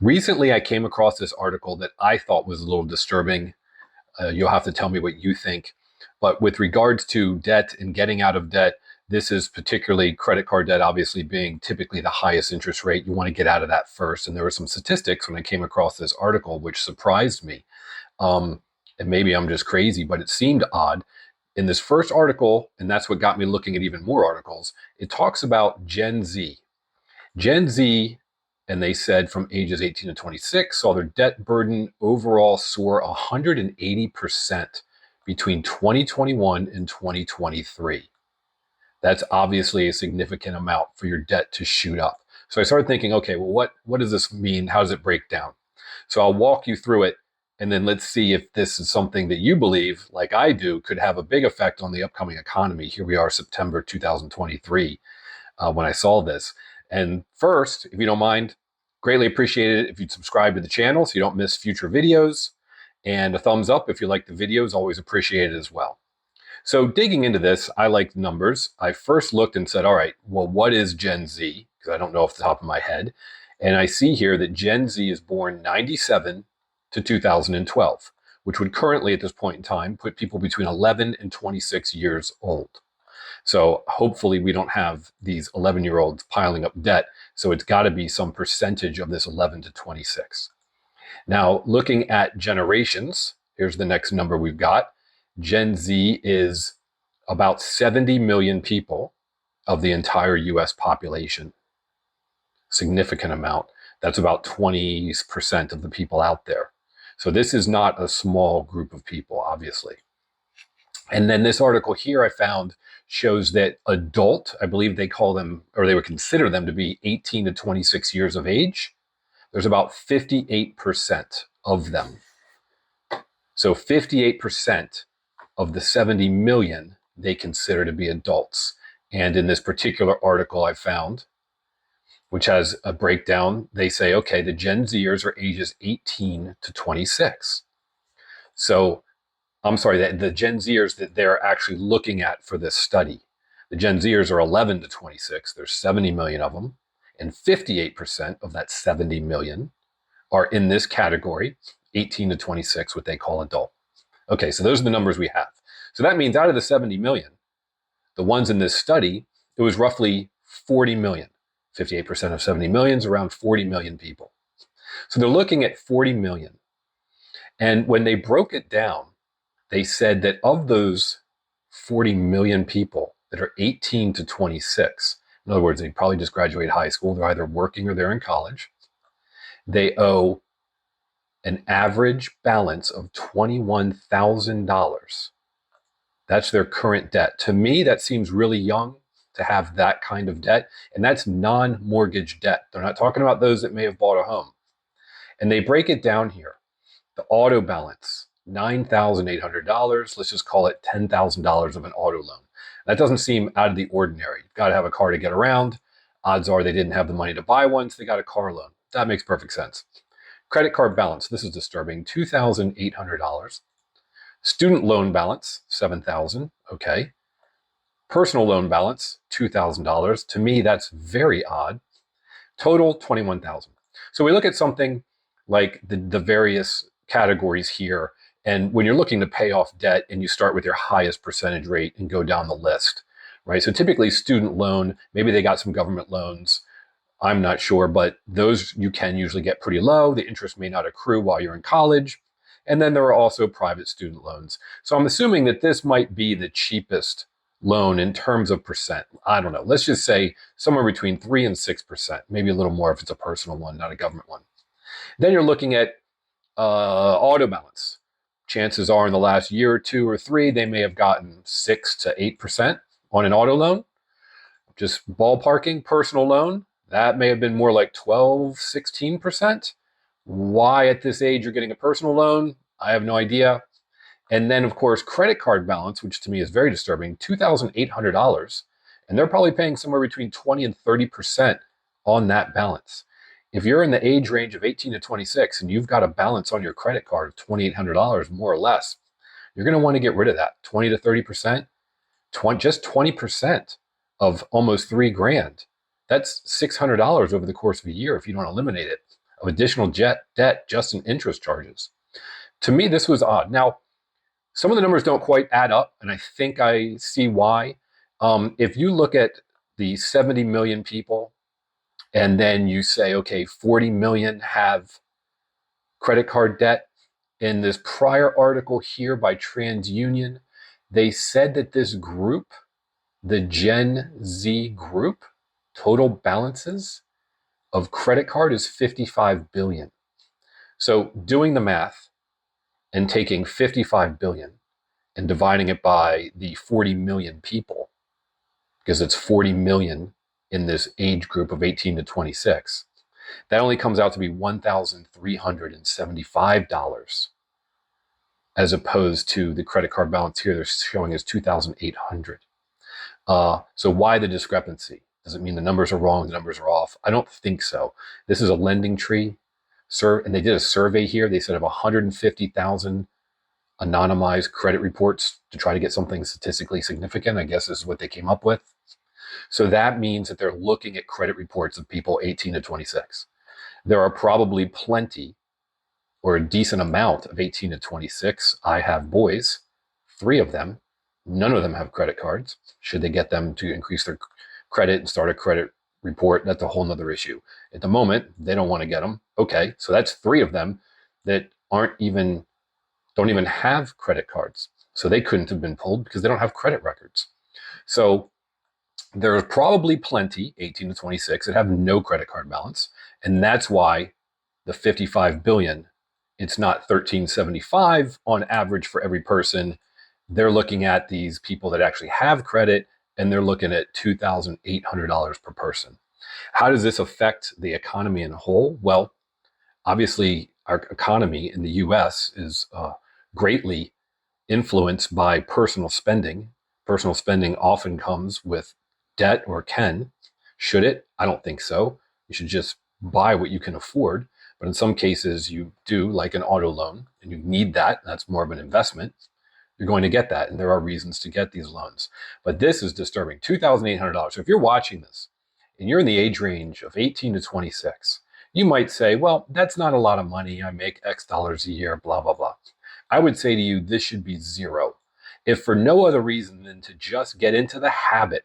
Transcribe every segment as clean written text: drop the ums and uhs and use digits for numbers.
Recently, I came across this article that I thought was a little disturbing. You'll have to tell me what you think. But with regards to debt and getting out of debt, this is particularly credit card debt, obviously being typically the highest interest rate. You want to get out of that first. And there were some statistics when I came across this article, which surprised me. Um, and maybe I'm just crazy, but it seemed odd. In this first article, and that's what got me looking at even more articles, it talks about Gen Z. Gen Z, and they said from ages 18 to 26, saw their debt burden overall soar 180% between 2021 and 2023. That's obviously a significant amount for your debt to shoot up. So I started thinking, okay, well, what does this mean? How does it break down? So I'll walk you through it, and then let's see if this is something that you believe, like I do, could have a big effect on the upcoming economy. Here we are, September 2023, when I saw this. And first, if you don't mind, greatly appreciate it if you'd subscribe to the channel so you don't miss future videos. And a thumbs up if you like the videos, always appreciated as well. So digging into this, I like numbers. I first looked and said, all right, well, what is Gen Z? Because I don't know off the top of my head. And I see here that Gen Z is born 97 to 2012, which would currently at this point in time put people between 11 and 26 years old. So hopefully we don't have these 11-year-olds piling up debt. So it's got to be some percentage of this 11 to 26. Now, looking at generations, here's the next number we've got. Gen Z is about 70 million people of the entire US population. Significant amount. That's about 20% of the people out there. So this is not a small group of people, obviously. And then this article here I found shows that adult, I believe they call them, or they would consider them to be 18 to 26 years of age. There's about 58% of them. So 58% of the 70 million they consider to be adults. And in this particular article I found, which has a breakdown, they say, okay, the Gen Zers are ages 18 to 26. So I'm sorry, the Gen Zers that they're actually looking at for this study. The Gen Zers are 11 to 26. There's 70 million of them. And 58% of that 70 million are in this category, 18 to 26, what they call adult. Okay, so those are the numbers we have. So that means out of the 70 million, the ones in this study, it was roughly 40 million. 58% of 70 million is around 40 million people. So they're looking at 40 million. And when they broke it down, they said that of those 40 million people that are 18 to 26, in other words, they probably just graduated high school, they're either working or they're in college, they owe an average balance of $21,000. That's their current debt. To me, that seems really young to have that kind of debt, and that's non-mortgage debt. They're not talking about those that may have bought a home. And they break it down here. The auto balance, $9,800. Let's just call it $10,000 of an auto loan. That doesn't seem out of the ordinary. You've got to have a car to get around. Odds are they didn't have the money to buy one, so they got a car loan. That makes perfect sense. Credit card balance, this is disturbing, $2,800. Student loan balance, $7,000, okay. Personal loan balance, $2,000. To me, that's very odd. Total, $21,000. So we look at something like the various categories here, and when you're looking to pay off debt and you start with your highest percentage rate and go down the list, right? So typically student loan, maybe they got some government loans, I'm not sure, but those you can usually get pretty low. The interest may not accrue while you're in college. And then there are also private student loans. So I'm assuming that this might be the cheapest loan in terms of percent. I don't know. Let's just say somewhere between 3 and 6%, maybe a little more if it's a personal one, not a government one. Then you're looking at auto balance. Chances are in the last year or two or three, they may have gotten 6 to 8% on an auto loan. Just ballparking, personal loan, that may have been more like 12, 16%. Why at this age you're getting a personal loan, I have no idea. And then, of course, credit card balance, which to me is very disturbing, $2,800. And they're probably paying somewhere between 20 and 30% on that balance. If you're in the age range of 18 to 26 and you've got a balance on your credit card of $2,800, more or less, you're going to want to get rid of that. 20 to 30%, just 20% of almost $3,000. That's $600 over the course of a year if you don't eliminate it. of additional debt just in interest charges. To me, this was odd. Now, some of the numbers don't quite add up, and I think I see why. If you look at the 70 million people, and then you say, okay, 40 million have credit card debt. In this prior article here by TransUnion, they said that this group, the Gen Z group, total balances of credit card is 55 billion. So doing the math and taking 55 billion and dividing it by the 40 million people, because it's 40 million in this age group of 18 to 26, that only comes out to be $1,375, as opposed to the credit card balance here they're showing as 2,800. So why the discrepancy? Does it mean the numbers are wrong, the numbers are off? I don't think so. This is a lending tree, and they did a survey here. They said of 150,000 anonymized credit reports to try to get something statistically significant. I guess this is what they came up with. So that means that they're looking at credit reports of people 18 to 26. There are probably plenty or a decent amount of 18 to 26. I have boys, 3 of them. None of them have credit cards. Should they get them to increase their credit and start a credit report, that's a whole nother issue. At the moment, they don't want to get them. Okay, so that's 3 of them that don't even have credit cards. So they couldn't have been pulled because they don't have credit records. So there's probably plenty, 18 to 26, that have no credit card balance. And that's why the 55 billion, it's not 1375 on average for every person. They're looking at these people that actually have credit, and they're looking at $2,800 per person. How does this affect the economy in a whole? Well, obviously, our economy in the US is greatly influenced by personal spending. Personal spending often comes with debt, or can. Should it? I don't think so. You should just buy what you can afford. But in some cases, you do, like an auto loan, and you need that. That's more of an investment. You're going to get that, and there are reasons to get these loans. But this is disturbing, $2,800. So if you're watching this, and you're in the age range of 18 to 26, you might say, well, that's not a lot of money. I make X dollars a year, blah, blah, blah. I would say to you, this should be 0. If for no other reason than to just get into the habit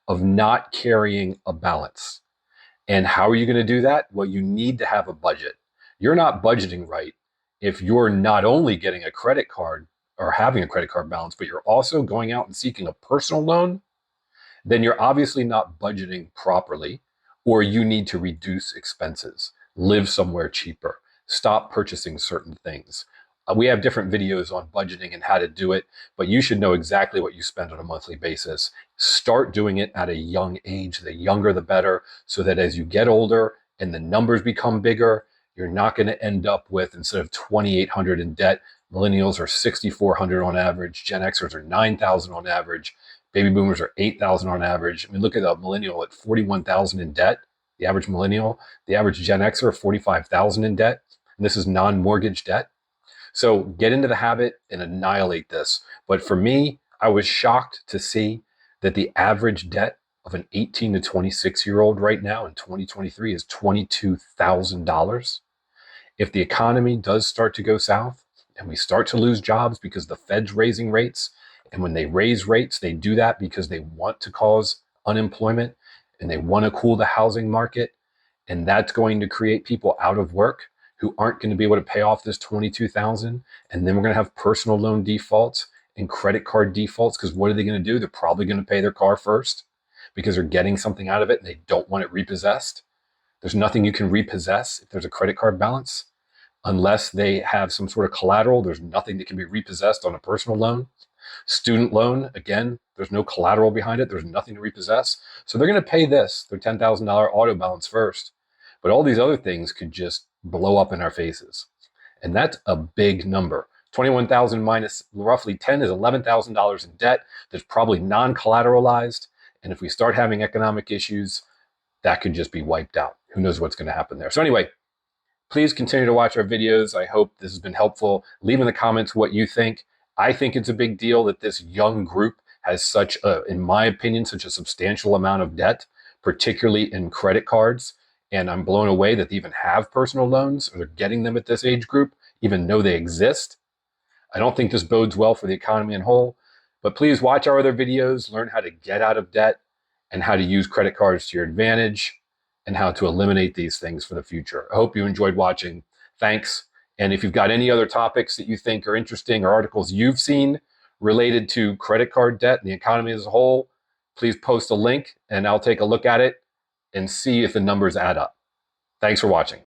of not carrying a balance. And how are you going to do that? Well, you need to have a budget. You're not budgeting right if you're not only getting a credit card or having a credit card balance, but you're also going out and seeking a personal loan. Then you're obviously not budgeting properly, or you need to reduce expenses, live somewhere cheaper, stop purchasing certain things. We have different videos on budgeting and how to do it, but you should know exactly what you spend on a monthly basis. Start doing it at a young age. The younger, the better, so that as you get older and the numbers become bigger, you're not going to end up with, instead of 2,800 in debt, millennials are 6,400 on average, Gen Xers are 9,000 on average, baby boomers are 8,000 on average. I mean, look at a millennial at 41,000 in debt, the average millennial, the average Gen Xer 45,000 in debt, and this is non-mortgage debt. So get into the habit and annihilate this. But for me, I was shocked to see that the average debt of an 18 to 26-year-old right now in 2023 is $22,000. If the economy does start to go south and we start to lose jobs because the Fed's raising rates, and when they raise rates, they do that because they want to cause unemployment and they want to cool the housing market, and that's going to create people out of work who aren't going to be able to pay off this $22,000, and then we're going to have personal loan defaults and credit card defaults, because what are they going to do? They're probably going to pay their car first because they're getting something out of it and they don't want it repossessed. There's nothing you can repossess if there's a credit card balance. Unless they have some sort of collateral, there's nothing that can be repossessed on a personal loan. Student loan, again, there's no collateral behind it. There's nothing to repossess. So they're going to pay their $10,000 auto balance first. But all these other things could just blow up in our faces. And that's a big number. 21,000 minus roughly 10 is $11,000 in debt that's probably non-collateralized. And if we start having economic issues, that could just be wiped out. Who knows what's going to happen there. So anyway, please continue to watch our videos. I hope this has been helpful. Leave in the comments what you think. I think it's a big deal that this young group has such a, in my opinion, such a substantial amount of debt, particularly in credit cards. And I'm blown away that they even have personal loans, or they're getting them at this age group, even know they exist. I don't think this bodes well for the economy in whole, but please watch our other videos, learn how to get out of debt and how to use credit cards to your advantage and how to eliminate these things for the future. I hope you enjoyed watching. Thanks. And if you've got any other topics that you think are interesting or articles you've seen related to credit card debt and the economy as a whole, please post a link and I'll take a look at it and see if the numbers add up. Thanks for watching.